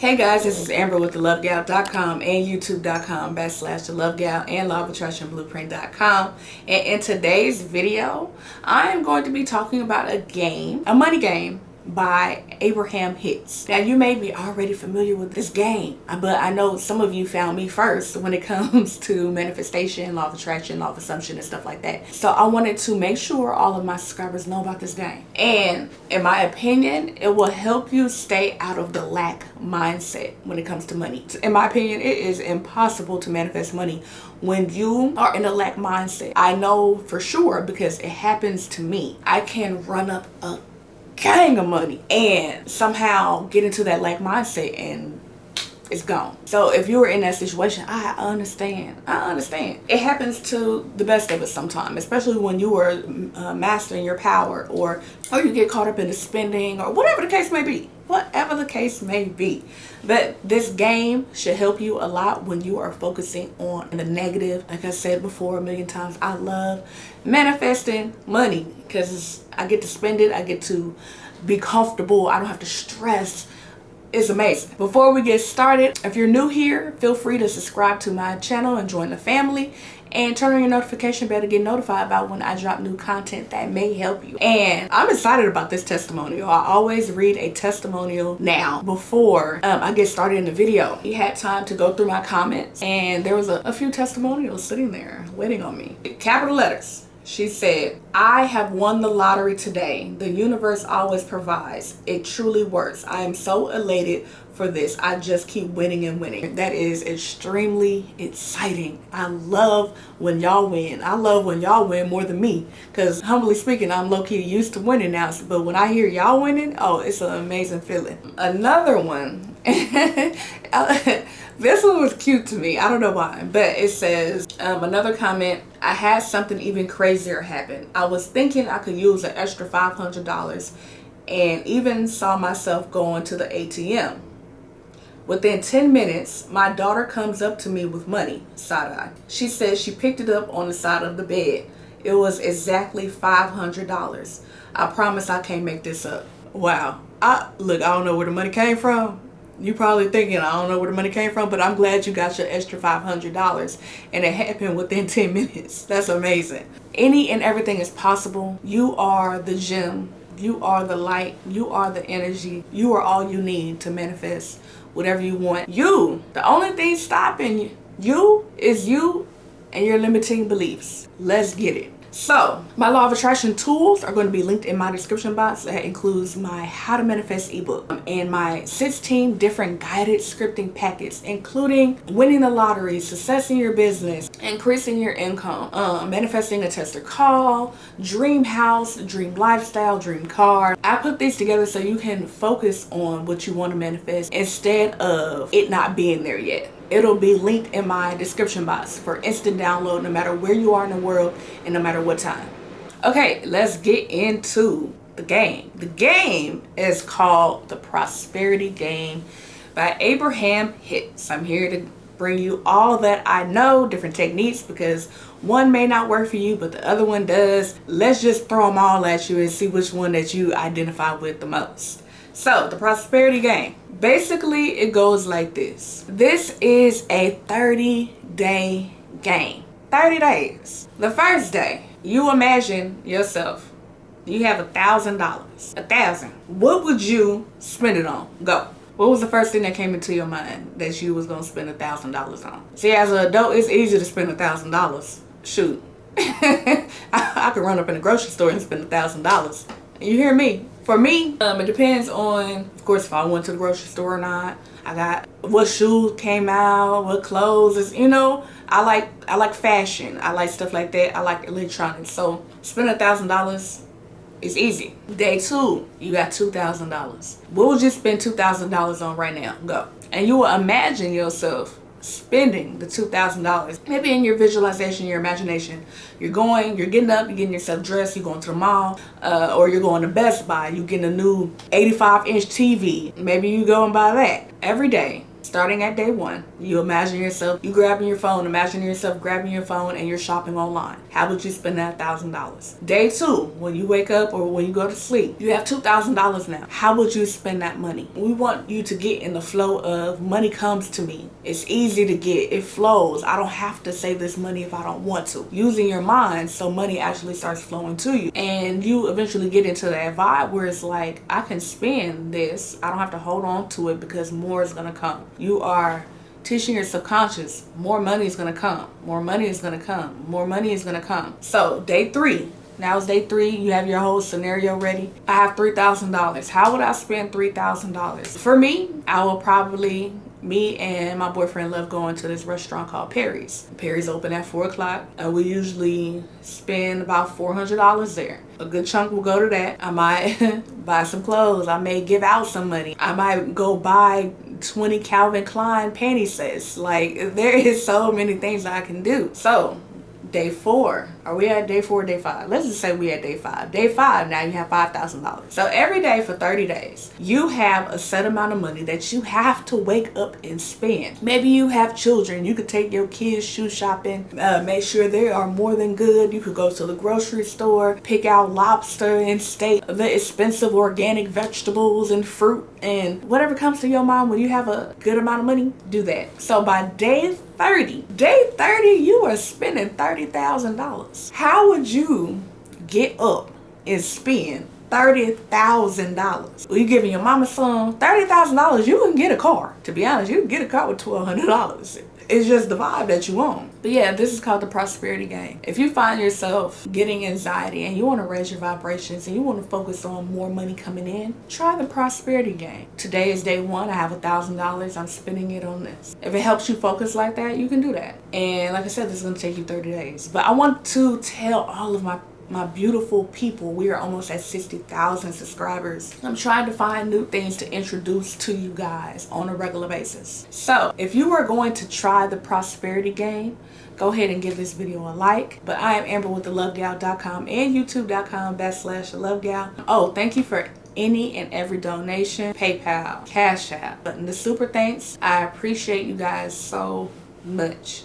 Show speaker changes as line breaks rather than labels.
Hey guys, this is Amber with thelovegal.com and youtube.com/thelovegal and law-of-attraction-blueprint.com. And in today's video, I am going to be talking about a game, a money game by Abraham Hicks. Now you may be already familiar with this game, but I know some of you found me first when it comes to manifestation, law of attraction, law of assumption, and stuff like that. So I wanted to make sure all of my subscribers know about this game. And in my opinion, it will help you stay out of the lack mindset when it comes to money. In my opinion, it is impossible to manifest money when you are in a lack mindset. I know for sure because it happens to me. I can run up a gang of money and somehow get into that lack mindset and it's gone. So if you were in that situation, I understand. It happens to the best of us sometimes, especially when you are mastering your power or you get caught up in the spending or whatever the case may be. But this game should help you a lot when you are focusing on the negative. Like I said before a million times, I love manifesting money because I get to spend it. I get to be comfortable. I don't have to stress. It's amazing. Before we get started, if you're new here, feel free to subscribe to my channel and join the family. And turn on your notification bell to get notified about when I drop new content that may help you. And I'm excited about this testimonial. I always read a testimonial now before I get started in the video. You had time to go through my comments and there was a few testimonials sitting there waiting on me. Capital letters. She said, "I have won the lottery today. The universe always provides. It truly works. I am so elated for this. I just keep winning and winning." That is extremely exciting. I love when y'all win. I love when y'all win more than me because humbly speaking, I'm low-key used to winning now. But when I hear y'all winning, oh, it's an amazing feeling. Another one. This one was cute to me. I don't know why, but it says, another comment, "I had something even crazier happen. I was thinking I could use an extra $500 and even saw myself going to the ATM. Within 10 minutes, my daughter comes up to me with money, side-eye. She says she picked it up on the side of the bed. It was exactly $500. I promise I can't make this up." Wow. Look, I don't know where the money came from. You probably thinking, I don't know where the money came from, but I'm glad you got your extra $500 and it happened within 10 minutes. That's amazing. Any and everything is possible. You are the gem. You are the light. You are the energy. You are all you need to manifest whatever you want. You, the only thing stopping you is you and your limiting beliefs. Let's get it. So my law of attraction tools are going to be linked in my description box. That includes my how to manifest ebook and my 16 different guided scripting packets, including winning the lottery, success in your business, increasing your income, manifesting a tester call, dream house, dream lifestyle, dream car. I put these together so you can focus on what you want to manifest instead of it not being there yet. It'll be linked in my description box for instant download no matter where you are in the world and no matter what time. Okay, let's get into the game. The game is called The Prosperity Game by Abraham Hicks. I'm here to bring you all that I know, different techniques, because one may not work for you, but the other one does. Let's just throw them all at you and see which one that you identify with the most. So, the prosperity game. Basically, it goes like this. This is a 30-day game. 30 days. The first day, you imagine yourself. You have $1,000. $1,000. What would you spend it on? Go. What was the first thing that came into your mind that you was going to spend $1,000 on? See, as an adult, it's easy to spend $1,000. Shoot. I could run up in the grocery store and spend $1,000. You hear me? For me, it depends on, of course, if I went to the grocery store or not. I got what shoes came out, what clothes is, I like fashion. I like stuff like that. I like electronics. So spending $1,000 is easy. Day 2, you got $2,000. What would you spend $2,000 on right now? Go. And you will imagine yourself spending the $2,000. Maybe in your visualization, your imagination, you're getting up, you're getting yourself dressed, you're going to the mall, or you're going to Best Buy, you're getting a new 85-inch TV. Maybe you go and buy that every day. starting at day 1, you imagine yourself, you grabbing your phone, imagine yourself grabbing your phone and you're shopping online. How would you spend that $1,000? Day 2, when you wake up or when you go to sleep, you have $2,000 now. How would you spend that money? We want you to get in the flow of money comes to me. It's easy to get, it flows. I don't have to save this money if I don't want to. Using your mind so money actually starts flowing to you. And you eventually get into that vibe where it's like, I can spend this. I don't have to hold on to it because more is going to come. You are teaching your subconscious, more money is going to come. More money is going to come. More money is going to come. So day 3. Now it's day 3. You have your whole scenario ready. I have $3,000. How would I spend $3,000? For me, I will probably, me and my boyfriend love going to this restaurant called Perry's. Perry's open at 4 o'clock. We usually spend about $400 there. A good chunk will go to that. I might buy some clothes. I may give out some money. I might go buy 20 Calvin Klein panty sets. Like, there is so many things I can do. So day 4. Are we at day 4 or day 5? Let's just say we at day 5. Day 5, now you have $5,000. So every day for 30 days, you have a set amount of money that you have to wake up and spend. Maybe you have children. You could take your kids shoe shopping, make sure they are more than good. You could go to the grocery store, pick out lobster and steak, the expensive organic vegetables and fruit, and whatever comes to your mind when you have a good amount of money, do that. So by day 30, you are spending $30,000. How would you get up and spend $30,000? Well, you giving your mama some $30,000, you can get a car. To be honest, you can get a car with $1,200. It's just the vibe that you want. But yeah, this is called the prosperity game. If you find yourself getting anxiety and you want to raise your vibrations and you want to focus on more money coming in, try the prosperity game. Today is day 1. I have $1,000. I'm spending it on this. If it helps you focus like that, you can do that. And like I said, this is going to take you 30 days. But I want to tell all of my beautiful people, we are almost at 60,000 subscribers. I'm trying to find new things to introduce to you guys on a regular basis. So if you are going to try the prosperity game, go ahead and give this video a like. But I am Amber with thelovegal.com and youtube.com/thelovegal. Oh, thank you for any and every donation, PayPal, Cash App, and the super thanks. I appreciate you guys so much.